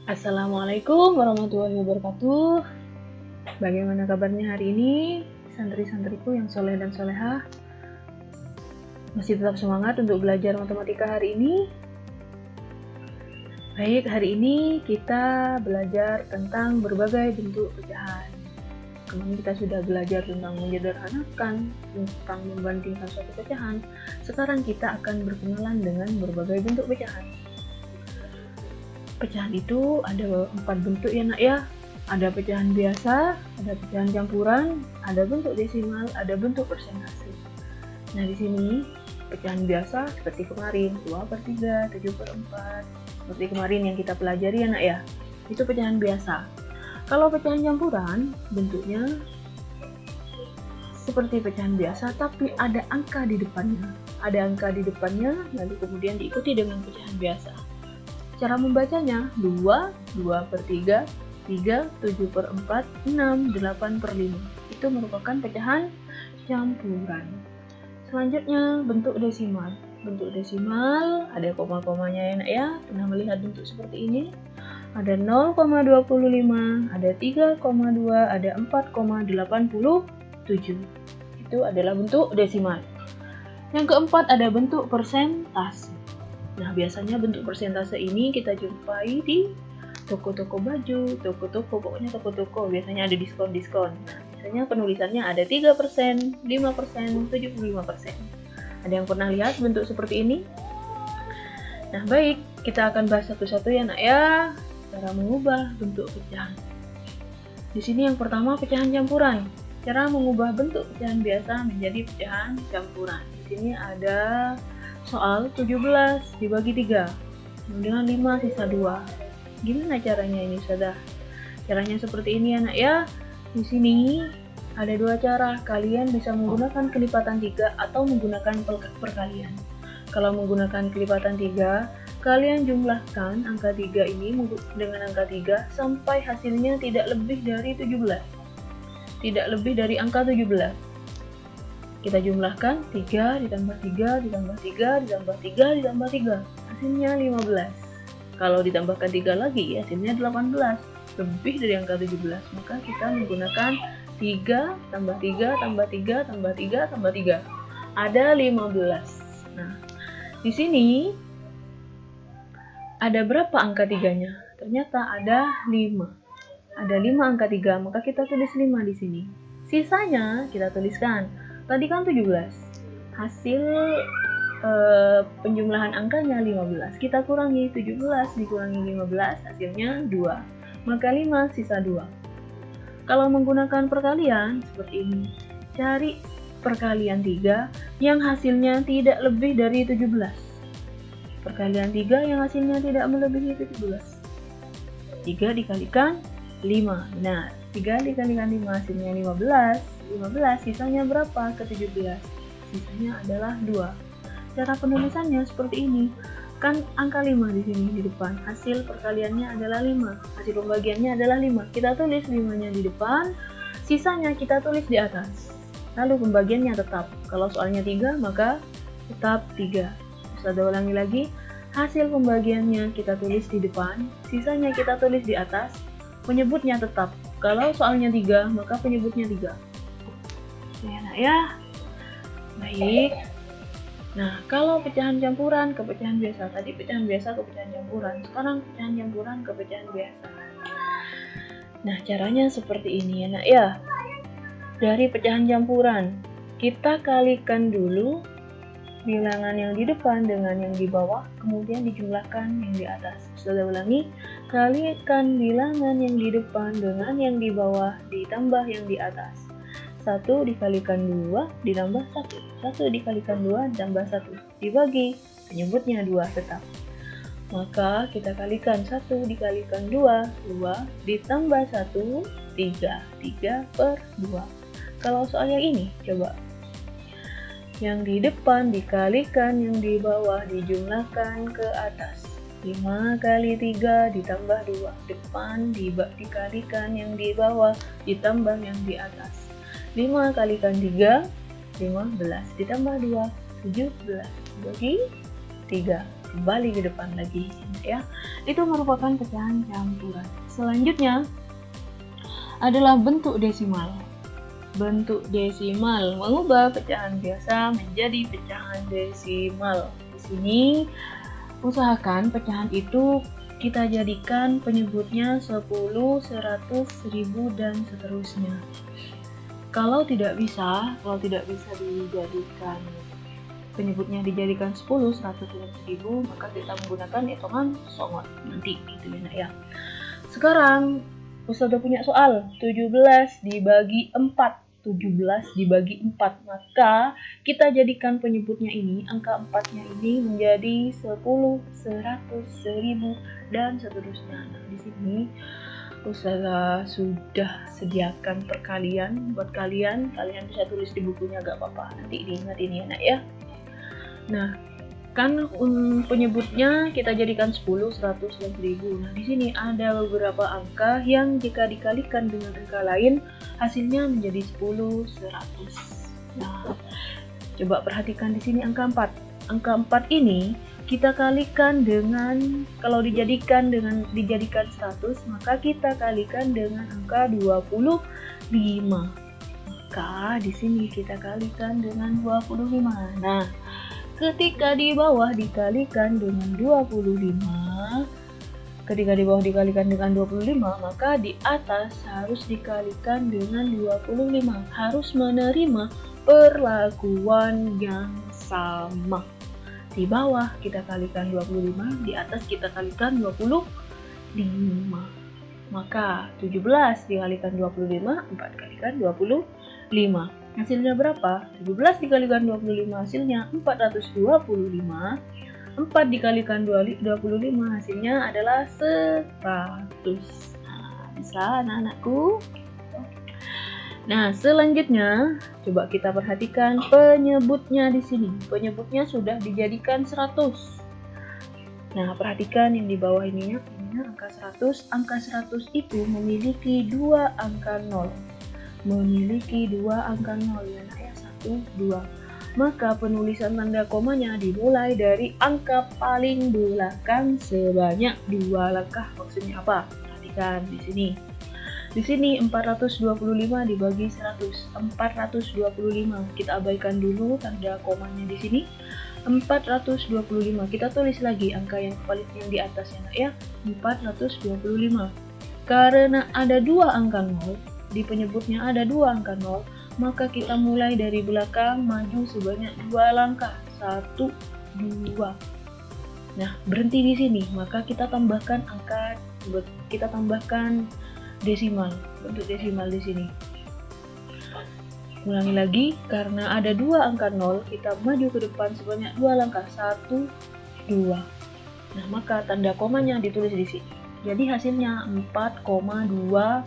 Assalamualaikum warahmatullahi wabarakatuh. Bagaimana kabarnya hari ini, santri-santriku yang soleh dan solehah? Masih tetap semangat untuk belajar matematika hari ini? Baik, hari ini kita belajar tentang berbagai bentuk pecahan. Kemarin kita sudah belajar tentang menyederhanakan, tentang membandingkan suatu pecahan. Sekarang kita akan berkenalan dengan berbagai bentuk pecahan. Pecahan itu ada 4 bentuk ya nak ya. Ada pecahan biasa, ada pecahan campuran, ada bentuk desimal, ada bentuk persentase. Nah di sini pecahan biasa seperti kemarin 2/3, 7/4. Seperti kemarin yang kita pelajari ya nak ya. Itu pecahan biasa. Kalau pecahan campuran bentuknya seperti pecahan biasa tapi ada angka di depannya. Ada angka di depannya lalu kemudian diikuti dengan pecahan biasa. Cara membacanya 2, 2/3, 3, 7/4, 6, 8/5. Itu merupakan pecahan campuran. Selanjutnya bentuk desimal. Bentuk desimal ada koma-komanya ya nak ya. Pernah melihat bentuk seperti ini? Ada 0,25, ada 3,2, ada 4,87. Itu adalah bentuk desimal. Yang keempat ada bentuk persentase. Nah, biasanya bentuk persentase ini kita jumpai di toko-toko baju, pokoknya toko-toko biasanya ada diskon-diskon. Nah, biasanya penulisannya ada 3%, 5%, 75%. Ada yang pernah lihat bentuk seperti ini? Nah, baik, kita akan bahas satu-satu ya nak ya, cara mengubah bentuk pecahan. Di sini yang pertama pecahan campuran. Cara mengubah bentuk pecahan biasa menjadi pecahan campuran. Di sini ada soal 17 dibagi 3 dengan 5 sisa 2. Gimana caranya ini saudara? Caranya seperti ini anak ya. Di sini ada 2 cara. Kalian bisa menggunakan kelipatan 3 atau menggunakan perkalian. Kalau menggunakan kelipatan 3, kalian jumlahkan angka 3 ini dengan angka 3 sampai hasilnya tidak lebih dari 17. Tidak lebih dari angka 17. Kita jumlahkan 3 ditambah 3 ditambah 3 ditambah 3 ditambah 3. Hasilnya 15. Kalau ditambahkan 3 lagi hasilnya 18. Lebih dari angka 17. Maka kita menggunakan 3 tambah 3 tambah 3 tambah 3 tambah 3. Ada 15. Nah, di sini ada berapa angka 3-nya? Ternyata ada 5. Ada 5 angka 3, maka kita tulis 5 di sini. Sisanya kita tuliskan. Tadi kan 17. Hasil penjumlahan angkanya 15. Kita kurangi 17 dikurangi 15, hasilnya 2. Maka 5 sisa 2. Kalau menggunakan perkalian seperti ini. Cari perkalian 3 yang hasilnya tidak lebih dari 17. Perkalian 3 yang hasilnya tidak melebihi 17. 3 dikalikan 5. Benar. 3 dikalikan 5 hasilnya 15. 15 sisanya berapa ke 17? Sisanya adalah 2. Cara penulisannya seperti ini. Kan angka 5 di sini di depan. Hasil perkaliannya adalah 5. Hasil pembagiannya adalah 5. Kita tulis 5-nya di depan, sisanya kita tulis di atas. Lalu pembagiannya tetap. Kalau soalnya 3, maka tetap 3. Kita ulangi lagi. Hasil pembagiannya kita tulis di depan, sisanya kita tulis di atas. Penyebutnya tetap. Kalau soalnya 3, maka penyebutnya 3. Ya, nah ya. Baik. Nah, kalau pecahan campuran ke pecahan biasa. Tadi pecahan biasa ke pecahan campuran. Sekarang pecahan campuran ke pecahan biasa. Nah, caranya seperti ini ya nak ya. Dari pecahan campuran, kita kalikan dulu bilangan yang di depan dengan yang di bawah, kemudian dijumlahkan yang di atas. Sudah ulangi, kalikan bilangan yang di depan dengan yang di bawah ditambah yang di atas. 1 dikalikan 2 ditambah 1. 1 dikalikan 2 ditambah 1. Dibagi, penyebutnya 2 tetap. Maka kita kalikan 1 dikalikan 2, 2 ditambah 1, 3. 3/2. Kalau soal yang ini, coba. Yang di depan dikalikan yang di bawah dijumlahkan ke atas. 5 kali 3 ditambah 2. Depan dikalikan yang di bawah ditambah yang di atas. 5 kalikan 3, 15. Ditambah 2, 17. Bagi 3. kembali ke depan lagi ya. Itu merupakan pecahan campuran. Selanjutnya adalah bentuk desimal. Bentuk desimal mengubah pecahan biasa menjadi pecahan desimal. Di sini usahakan pecahan itu kita jadikan penyebutnya 10, 100, 1000 dan seterusnya. Kalau tidak bisa dijadikan penyebutnya dijadikan 10, 100 dan 1000, maka kita menggunakan hitungan songot nanti gitu ya. Sekarang Ustaz udah punya soal 17 dibagi 4. 17 dibagi 4, maka kita jadikan penyebutnya ini, angka 4-nya ini menjadi 10, 100, 1000 dan seterusnya. Nah, di sini Ustazah sudah sediakan perkalian buat kalian bisa tulis di bukunya gak apa-apa, nanti diingat ini anak ya. Nah, kan penyebutnya kita jadikan 10, 100 dan 1000. Nah, di sini ada beberapa angka yang jika dikalikan dengan angka lain hasilnya menjadi 10, 100. Nah, coba perhatikan di sini angka 4. Angka 4 ini kita kalikan dengan, kalau dijadikan 100, maka kita kalikan dengan angka 25. Maka di sini kita kalikan dengan 25. Nah, ketika di bawah dikalikan dengan 25, maka di atas harus dikalikan dengan 25. Harus menerima perlakuan yang sama. Di bawah kita kalikan 25, di atas kita kalikan 25. Maka 17 dikalikan 25, 4 kalikan 25. Hasilnya berapa? 17 dikalikan 25 hasilnya 425. 4 dikalikan 25 hasilnya adalah 100. Nah, bisa anak-anakku? Nah, selanjutnya coba kita perhatikan penyebutnya di sini. Penyebutnya sudah dijadikan 100. Nah, perhatikan yang di bawah ininya angka 100. Angka 100 itu memiliki 2 angka 0. Memiliki 2 angka 0 ya nak ya, 1, 2. Maka penulisan tanda komanya dimulai dari angka paling belakang sebanyak 2 langkah. Maksudnya apa? Perhatikan di sini. Di sini 425 dibagi 100. 425. Kita abaikan dulu tanda komanya di sini. 425. Kita tulis lagi angka yang paling yang di atas ya nak ya. 425. Karena ada 2 angka 0, di penyebutnya ada 2 angka 0, maka kita mulai dari belakang maju sebanyak 2 langkah. 1, 2. Nah, berhenti di sini, maka kita tambahkan desimal, bentuk desimal di sini. Ulangi lagi, karena ada 2 angka 0, kita maju ke depan sebanyak 2 langkah. 1, 2. Nah, maka tanda komanya ditulis di sini. Jadi hasilnya 4,25.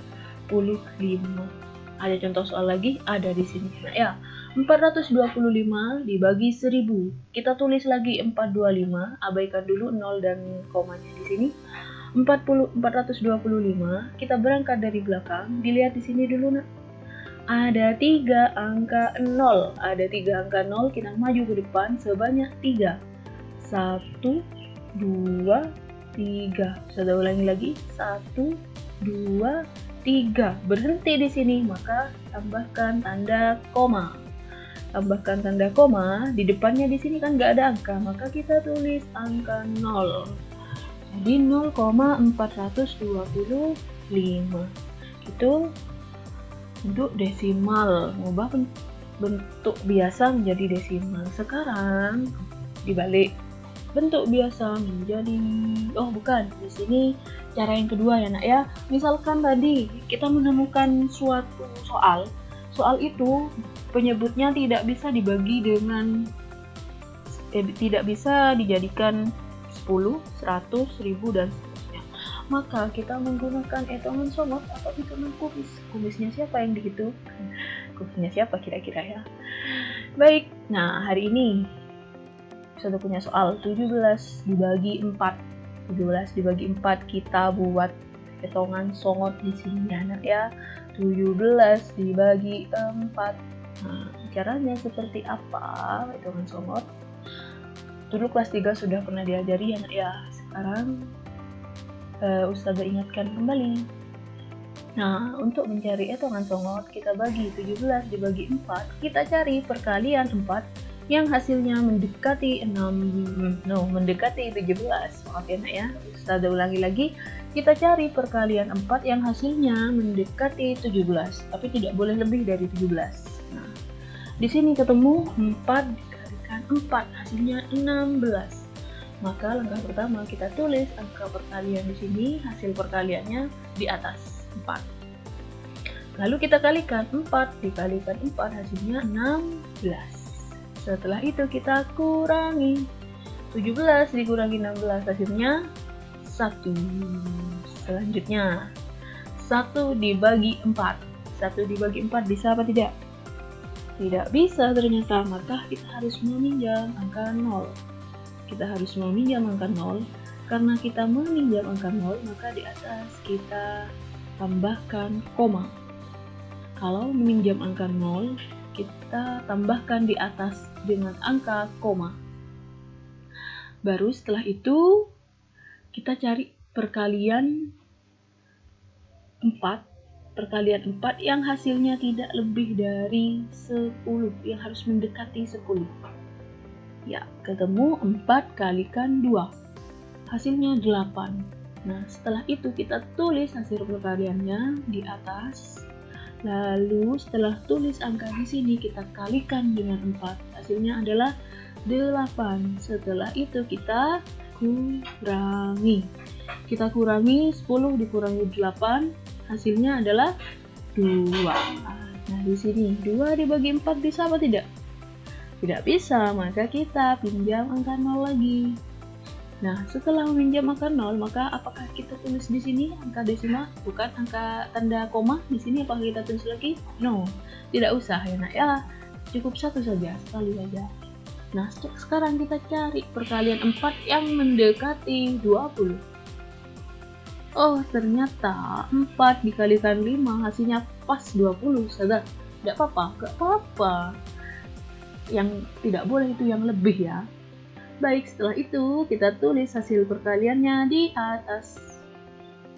Ada contoh soal lagi? Ada di sini. Nah, ya, 425 dibagi 1000. Kita tulis lagi 425, abaikan dulu 0 dan komanya di sini. 425, kita berangkat dari belakang. Dilihat di sini dulu nak. Ada 3 angka 0. Ada 3 angka 0, kita maju ke depan sebanyak 3. 1, 2, 3. Saya ulangi lagi. 1, 2, 3. Berhenti di sini, maka tambahkan tanda koma. Tambahkan tanda koma, di depannya di sini kan nggak ada angka, maka kita tulis angka 0. Jadi 0,425. Itu bentuk desimal, mengubah bentuk biasa menjadi desimal. Sekarang dibalik, bentuk biasa menjadi, di sini cara yang kedua ya nak ya. Misalkan tadi kita menemukan suatu soal itu penyebutnya tidak bisa dibagi dengan tidak bisa dijadikan 10, 100, 1000 dan seterusnya. Maka kita menggunakan hitungan songot atau hitungan kubis. Kubisnya siapa yang dihitung? Kubisnya siapa kira-kira ya? Baik, nah hari ini sudah punya soal 17 dibagi 4. 17 dibagi 4 kita buat hitungan songot di sini ya anak ya. 17 dibagi 4. Nah, caranya seperti apa hitungan songot? Dulu kelas 3 sudah pernah diajari ya nak ya. Sekarang Ustazah ingatkan kembali. Nah, untuk mencari etongan songot, kita bagi 17 dibagi 4, kita cari perkalian 4 yang hasilnya mendekati 17. Maaf ya nak ya, Ustazah ulangi lagi. Kita cari perkalian 4 yang hasilnya mendekati 17, tapi tidak boleh lebih dari 17. Nah, di sini ketemu 4 dikalikan 4, hasilnya 16. Maka langkah pertama kita tulis angka perkalian di sini, hasil perkaliannya di atas 4. Lalu kita kalikan 4 dikalikan 4, hasilnya 16. Setelah itu kita kurangi 17 dikurangi 16, hasilnya 1. Selanjutnya 1 dibagi 4. 1 dibagi 4 bisa apa tidak? Tidak bisa ternyata, maka kita harus meminjam angka 0. Kita harus meminjam angka 0. Karena kita meminjam angka 0, maka di atas kita tambahkan koma. Kalau meminjam angka 0, kita tambahkan di atas dengan angka koma. Baru setelah itu kita cari perkalian 4. Perkalian 4 yang hasilnya tidak lebih dari 10, yang harus mendekati 10. Ya, ketemu 4 kalikan 2, hasilnya 8. Nah, setelah itu kita tulis hasil perkaliannya di atas. Lalu setelah tulis angka di sini kita kalikan dengan 4, hasilnya adalah 8. Setelah itu kita kurangi. Kita kurangi 10 dikurangi 8, hasilnya adalah 2. Nah, di sini 2 dibagi 4 bisa apa tidak? Tidak bisa, maka kita pinjam angka 0 lagi. Nah, setelah meminjam angka 0, maka apakah kita tulis di sini angka desimal, bukan angka tanda koma? Di sini apakah kita tulis lagi? No, tidak usah ya nak ya. Cukup satu saja, sekali saja. Nah, sekarang kita cari perkalian 4 yang mendekati 20. Oh, ternyata 4 dikalikan 5 hasilnya pas 20, sadar? Tidak apa-apa, gak apa-apa. Yang tidak boleh itu yang lebih ya. Baik, setelah itu kita tulis hasil perkaliannya di atas.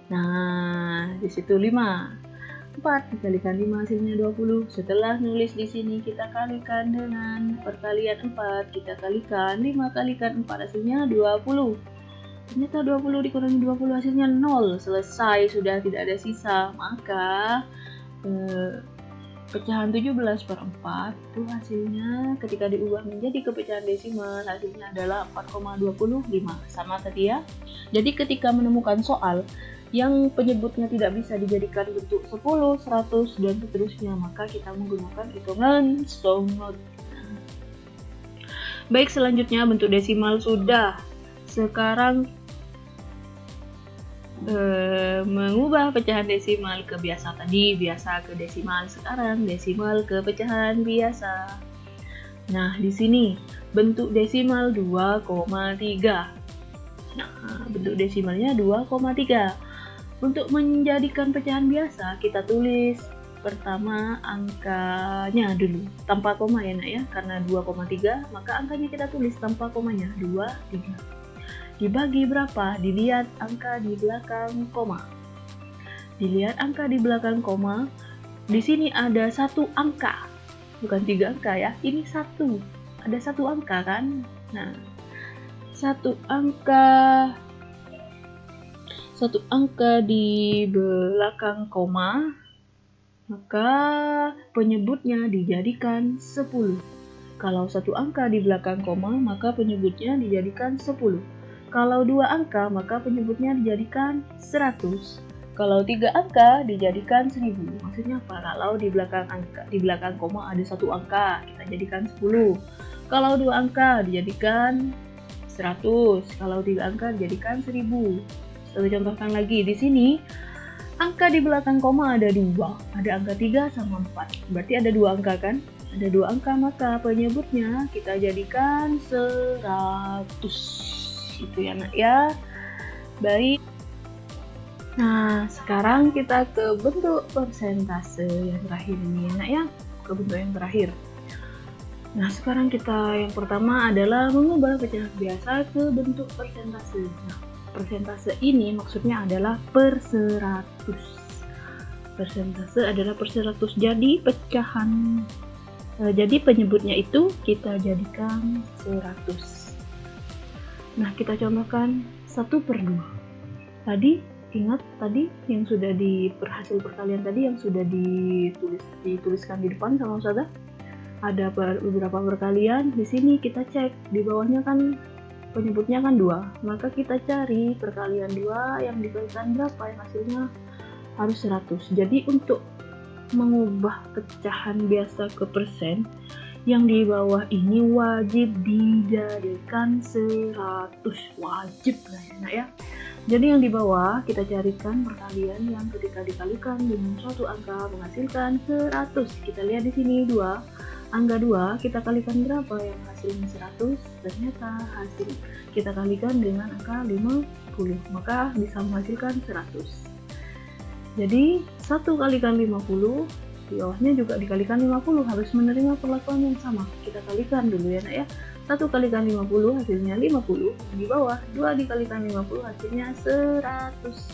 Nah, di situ 5. 4 dikalikan 5 hasilnya 20. Setelah nulis di sini kita kalikan dengan perkalian 4. Kita kalikan 5 kalikan 4 hasilnya 20. Ternyata 20 dikurangi 20 hasilnya 0. Selesai, sudah tidak ada sisa. Maka pecahan 17 per 4 itu hasilnya ketika diubah menjadi kepecahan desimal, hasilnya adalah 4,25. Sama tadi ya. Jadi ketika menemukan soal yang penyebutnya tidak bisa dijadikan bentuk 10, 100, dan seterusnya, maka kita menggunakan hitungan songot. Baik, selanjutnya bentuk desimal sudah. Sekarang mengubah pecahan desimal ke biasa tadi, biasa ke desimal, sekarang desimal ke pecahan biasa. Nah, di sini bentuk desimal 2,3. Nah, bentuk desimalnya 2,3. Untuk menjadikan pecahan biasa, kita tulis pertama angkanya dulu tanpa koma ya nak ya, karena 2,3 maka angkanya kita tulis tanpa komanya, 23. Dibagi berapa? Dilihat angka di belakang koma. Dilihat angka di belakang koma. Di sini ada satu angka, bukan 3 angka ya. Ini satu. Ada satu angka kan? Nah, satu angka di belakang koma, maka penyebutnya dijadikan 10. Kalau satu angka di belakang koma, maka penyebutnya dijadikan 10. Kalau 2 angka, maka penyebutnya dijadikan 100. Kalau 3 angka, dijadikan 1000. Maksudnya apa? Kalau di belakang koma ada satu angka, kita jadikan 10. Kalau 2 angka, dijadikan 100. Kalau 3 angka, dijadikan 1000. Saya contohkan lagi di sini. Angka di belakang koma ada 2. Ada angka 3 sama 4. Berarti ada 2 angka kan? Ada 2 angka, maka penyebutnya kita jadikan 100. Itu ya nak ya. Baik. Nah, sekarang kita ke bentuk persentase yang terakhir ini ya nak ya. Ke bentuk yang terakhir. Nah, sekarang yang pertama adalah mengubah pecahan biasa ke bentuk persentase. Nah, persentase ini maksudnya adalah per 100. Persentase adalah per 100. Jadi pecahan jadi penyebutnya itu kita jadikan 100. Nah, kita contohkan 1/2. Ingat tadi yang sudah hasil perkalian tadi yang sudah dituliskan di depan sama Ustazah. Ada beberapa perkalian, di sini kita cek, di bawahnya kan penyebutnya kan 2, maka kita cari perkalian 2 yang dikalikan berapa, yang hasilnya harus 100. Jadi untuk mengubah pecahan biasa ke persen, yang di bawah ini wajib dijadikan 100, wajib lah ya. Jadi yang di bawah kita carikan perkalian yang ketika dikalikan dengan suatu angka menghasilkan 100. Kita lihat di sini 2, angka 2 kita kalikan berapa yang hasilnya 100? Ternyata hasil kita kalikan dengan angka 50, maka bisa menghasilkan 100. Jadi 1 kalikan 50, di bawahnya juga dikalikan 50, harus menerima perlakuan yang sama. Kita kalikan dulu ya nak ya. 1 kalikan 50 hasilnya 50, di bawah 2 dikalikan 50 hasilnya 100.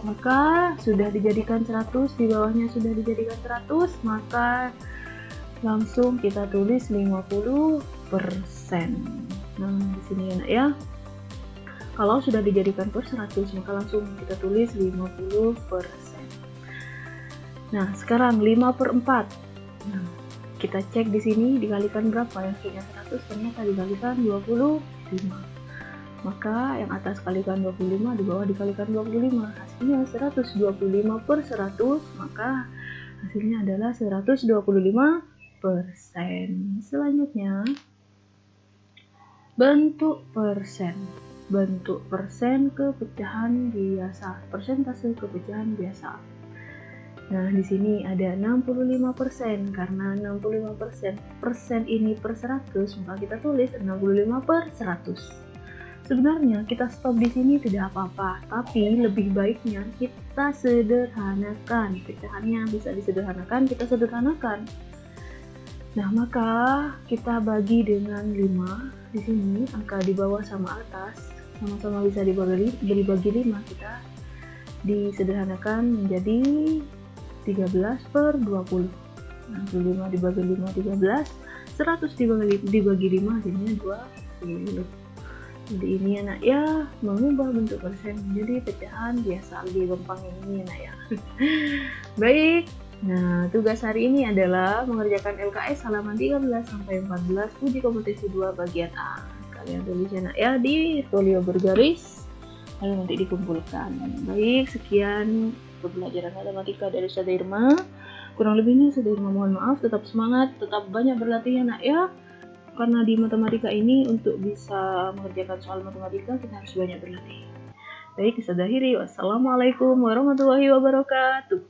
Maka sudah dijadikan 100, di bawahnya sudah dijadikan 100, maka langsung kita tulis 50%. Nah, di sini ya nak ya. Kalau sudah dijadikan per 100, maka langsung kita tulis 50%. Nah, sekarang 5/4. Nah, kita cek di sini dikalikan berapa, yang hasilnya 100 ternyata dikalikan 25. Maka yang atas kalikan 25, di bawah dikalikan 25, hasilnya 125/100, maka hasilnya adalah 125%. Selanjutnya, bentuk persen. Bentuk persen ke pecahan biasa, persentase ke pecahan biasa. Nah, di sini ada 65%, karena 65% persen ini per 100, maka kita tulis 65/100. Sebenarnya kita stop di sini tidak apa-apa, tapi lebih baiknya kita sederhanakan. Pecahannya bisa disederhanakan, kita sederhanakan. Nah, maka kita bagi dengan 5. Di sini angka di bawah sama atas sama-sama bisa dibagi 5, kita disederhanakan menjadi 13/20. 65 dibagi 5 13, 100 dibagi 5 hasilnya 20. Jadi ini anak ya, mengubah bentuk persen menjadi pecahan biasa, lebih gampang ini anak ya. Baik, nah tugas hari ini adalah mengerjakan LKS halaman 13 sampai 14 uji kompetisi 2 bagian A. Kalian tulis anak ya di folio bergaris, lalu nanti dikumpulkan. Baik, sekian pembelajaran matematika dari Ustazah Irma. Kurang lebihnya Ustazah Irma mohon maaf. Tetap semangat, tetap banyak berlatih ya nak ya, karena di matematika ini untuk bisa mengerjakan soal matematika kita harus banyak berlatih. Baik, kita akhiri. Wassalamualaikum warahmatullahi wabarakatuh.